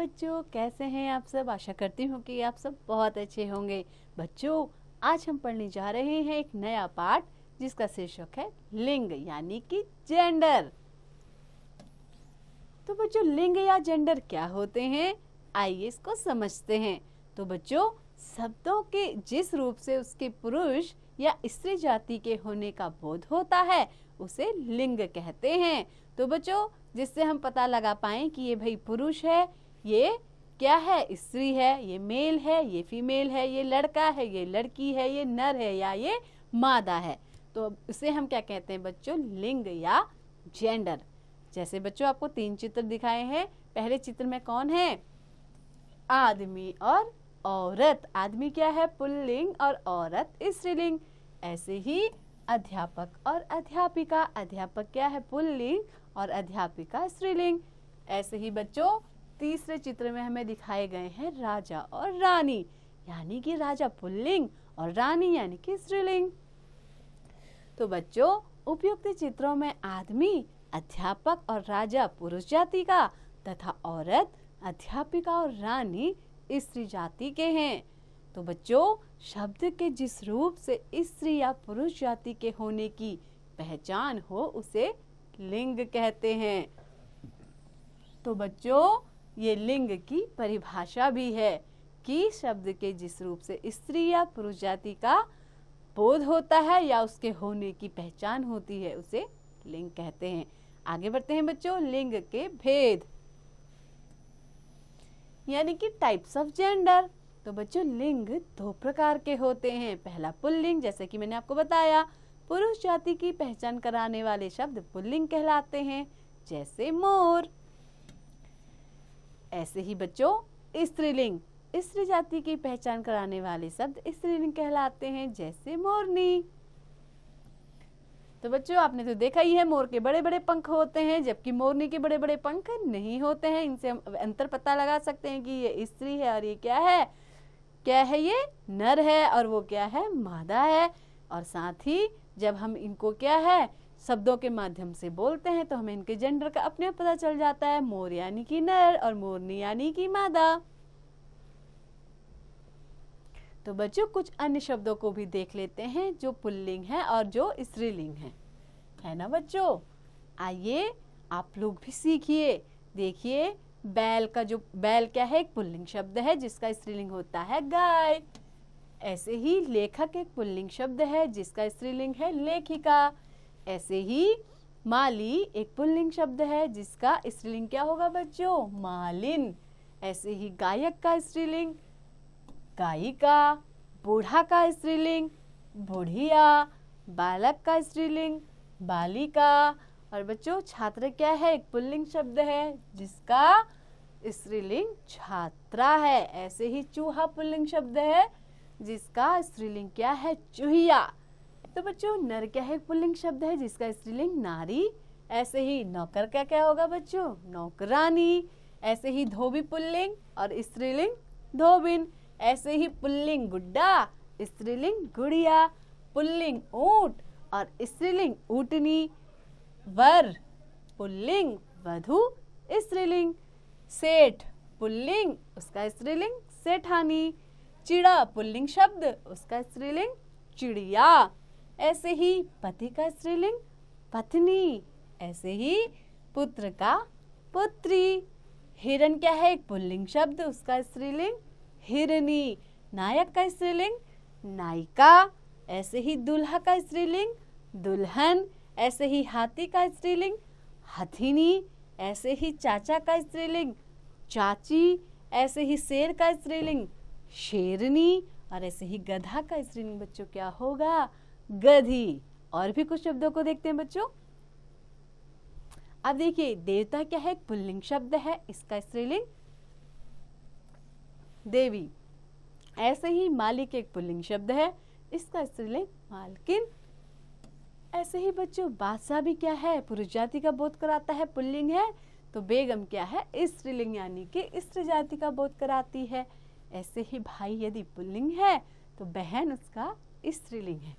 बच्चों, कैसे हैं आप सब। आशा करती हूँ कि आप सब बहुत अच्छे होंगे। बच्चों, आज हम पढ़ने जा रहे हैं एक नया पाठ जिसका शीर्षक है लिंग यानी कि जेंडर। तो बच्चों, लिंग या जेंडर क्या होते हैं, आइए इसको समझते हैं। तो बच्चों, शब्दों के जिस रूप से उसके पुरुष या स्त्री जाति के होने का बोध होता है उसे लिंग कहते हैं। तो बच्चों, जिससे हम पता लगा पाएं कि ये भाई पुरुष है, ये क्या है, स्त्री है, ये मेल है, ये फीमेल है, ये लड़का है, ये लड़की है, ये नर है या ये मादा है, तो इसे हम क्या कहते हैं बच्चों, लिंग या जेंडर। जैसे बच्चों आपको 3 चित्र दिखाए हैं। पहले चित्र में कौन है, आदमी और औरत। आदमी क्या है, पुल्लिंग, और औरत स्त्रीलिंग। ऐसे ही अध्यापक और अध्यापिका। अध्यापक क्या है, पुल्लिंग, और अध्यापिका स्त्रीलिंग। ऐसे ही बच्चों तीसरे चित्र में हमें दिखाए गए हैं राजा और रानी, यानी कि राजा पुल्लिंग और रानी यानी कि स्त्रीलिंग। तो बच्चों, उपयुक्त चित्रों में आदमी अध्यापक और राजा पुरुष जाति का तथा औरत अध्यापिका और रानी स्त्री जाति के हैं। तो बच्चों, शब्द के जिस रूप से स्त्री या पुरुष जाति के होने की पहचान हो उसे लिंग कहते हैं। तो बच्चों, ये लिंग की परिभाषा भी है कि शब्द के जिस रूप से स्त्री या पुरुष जाति का बोध होता है या उसके होने की पहचान होती है उसे लिंग कहते हैं। आगे बढ़ते हैं बच्चों, लिंग के भेद यानी कि टाइप्स ऑफ जेंडर। तो बच्चों, लिंग 2 प्रकार के होते हैं। पहला पुल्लिंग, जैसे कि मैंने आपको बताया, पुरुष जाति की पहचान कराने वाले शब्द पुल्लिंग कहलाते हैं, जैसे मोर। ऐसे ही बच्चों स्त्रीलिंग, स्त्री जाति की पहचान कराने वाले शब्द स्त्रीलिंग कहलाते हैं, जैसे मोरनी। तो बच्चों, आपने तो देखा ही है, मोर के बड़े बड़े पंख होते हैं जबकि मोरनी के बड़े बड़े पंख नहीं होते हैं। इनसे हम अंतर पता लगा सकते हैं कि ये स्त्री है और ये क्या है, ये नर है, और वो क्या है, मादा है। और साथ ही जब हम इनको क्या है, शब्दों के माध्यम से बोलते हैं तो हमें इनके जेंडर का अपने आप पता चल जाता है। मोर यानी कि नर और मोरनी यानी कि मादा। तो बच्चों, कुछ अन्य शब्दों को भी देख लेते हैं जो पुल्लिंग है और जो स्त्रीलिंग है ना बच्चों। आइए आप लोग भी सीखिए। देखिए, बैल का जो बैल क्या है, एक पुल्लिंग शब्द है जिसका स्त्रीलिंग होता है गाय। ऐसे ही लेखक एक पुल्लिंग शब्द है जिसका स्त्रीलिंग है लेखिका। ऐसे ही माली एक पुल्लिंग शब्द है जिसका स्त्रीलिंग क्या होगा बच्चों, मालिन। ऐसे ही गायक का स्त्रीलिंग गायिका, बूढ़ा का स्त्रीलिंग बुढ़िया, बालक का स्त्रीलिंग बालिका। और बच्चों, छात्र क्या है, एक पुल्लिंग शब्द है जिसका स्त्रीलिंग छात्रा है। ऐसे ही चूहा पुल्लिंग शब्द है जिसका स्त्रीलिंग क्या है, चूहिया। तो बच्चों, नर क्या है, पुल्लिंग शब्द है जिसका स्त्रीलिंग नारी। ऐसे ही नौकर क्या क्या होगा बच्चों, नौकरानी। ऐसे ही धोबी पुल्लिंग और स्त्रीलिंग धोबिन। ऐसे ही पुल्लिंग गुड्डा, स्त्रीलिंग गुड़िया। पुल्लिंग ऊंट और स्त्रीलिंग ऊँटनी। वर पुल्लिंग, वधु स्त्रीलिंग। सेठ पुल्लिंग, उसका स्त्रीलिंग सेठानी। चिड़ा पुल्लिंग शब्द, उसका स्त्रीलिंग चिड़िया। ऐसे ही पति का स्त्रीलिंग पत्नी। ऐसे ही पुत्र का पुत्री। हिरण क्या है, एक पुल्लिंग शब्द, उसका स्त्रीलिंग हिरनी। नायक का स्त्रीलिंग नायिका। ऐसे ही दूल्हा का स्त्रीलिंग दुल्हन। ऐसे ही हाथी का स्त्रीलिंग हथिनी। ऐसे ही चाचा का स्त्रीलिंग चाची। ऐसे ही शेर का स्त्रीलिंग शेरनी। और ऐसे ही गधा का स्त्रीलिंग बच्चों क्या होगा, गधी। और भी कुछ शब्दों को देखते हैं बच्चों। अब देखिए, देवता क्या है, एक पुल्लिंग शब्द है, इसका स्त्रीलिंग देवी। ऐसे ही मालिक एक पुल्लिंग शब्द है, इसका स्त्रीलिंग मालकिन। ऐसे ही बच्चों, बादशाह भी क्या है, पुरुष जाति का बोध कराता है, पुल्लिंग है। तो बेगम क्या है, स्त्रीलिंग यानी कि स्त्री जाति का बोध कराती है। ऐसे ही भाई यदि पुल्लिंग है तो बहन उसका स्त्रीलिंग है।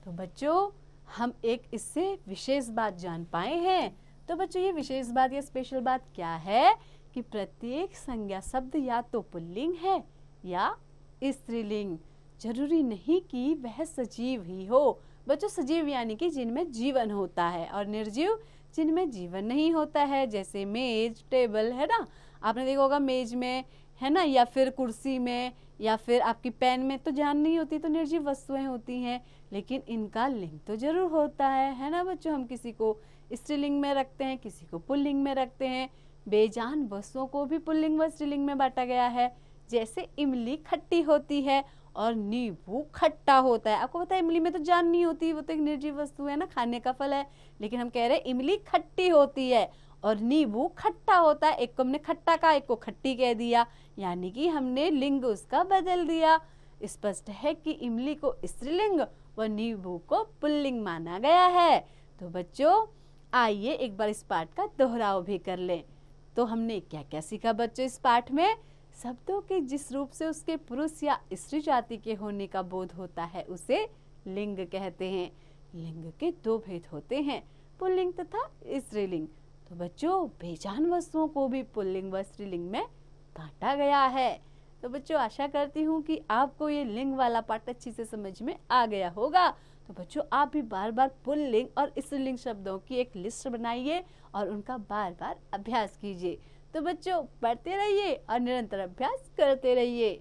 तो बच्चों, हम एक इससे विशेष बात जान पाए हैं। तो बच्चों, ये विशेष बात या स्पेशल बात क्या है कि प्रत्येक संज्ञा शब्द या तो पुल्लिंग है या स्त्रीलिंग। जरूरी नहीं कि वह सजीव ही हो। बच्चों, सजीव यानी कि जिनमें जीवन होता है, और निर्जीव जिनमें जीवन नहीं होता है, जैसे मेज, टेबल, है ना। आपने देखा होगा मेज में, है ना, या फिर कुर्सी में, या फिर आपकी पेन में तो जान नहीं होती, तो निर्जीव वस्तुएं होती हैं, लेकिन इनका लिंग तो जरूर होता है ना बच्चों। हम किसी को स्त्रीलिंग में रखते हैं, किसी को पुल्लिंग में रखते हैं। बेजान वस्तुओं को भी पुल्लिंग व स्त्रीलिंग में बांटा गया है। जैसे इमली खट्टी होती है और नींबू खट्टा होता है। आपको पता है इमली में तो जान नहीं होती, वो तो एक निर्जीव वस्तु है ना, खाने का फल है, लेकिन हम कह रहे हैं इमली खट्टी होती है और नींबू खट्टा होता है। एक को हमने खट्टा कहा, एक को खट्टी कह दिया, यानी कि हमने लिंग उसका बदल दिया। स्पष्ट है कि इमली को स्त्रीलिंग व नींबू को पुल्लिंग माना गया है। तो बच्चों, आइए एक बार इस पाठ का दोहराव भी कर लें। तो हमने क्या क्या सीखा बच्चों इस पाठ में? शब्दों के जिस रूप से उसके पुरुष या स्त्री जाति के होने का बोध होता है उसे लिंग कहते हैं। लिंग के दो भेद होते हैं, पुल्लिंग तथा स्त्रीलिंग। तो बच्चों, बेजान वस्तुओं को भी पुल्लिंग व स्त्रीलिंग में बांटा गया है। तो बच्चों, आशा करती हूँ कि आपको ये लिंग वाला पाठ अच्छी से समझ में आ गया होगा। तो बच्चों, आप भी बार बार पुल्लिंग और स्त्रीलिंग शब्दों की एक लिस्ट बनाइए और उनका बार बार अभ्यास कीजिए। तो बच्चों, पढ़ते रहिए और निरंतर अभ्यास करते रहिए।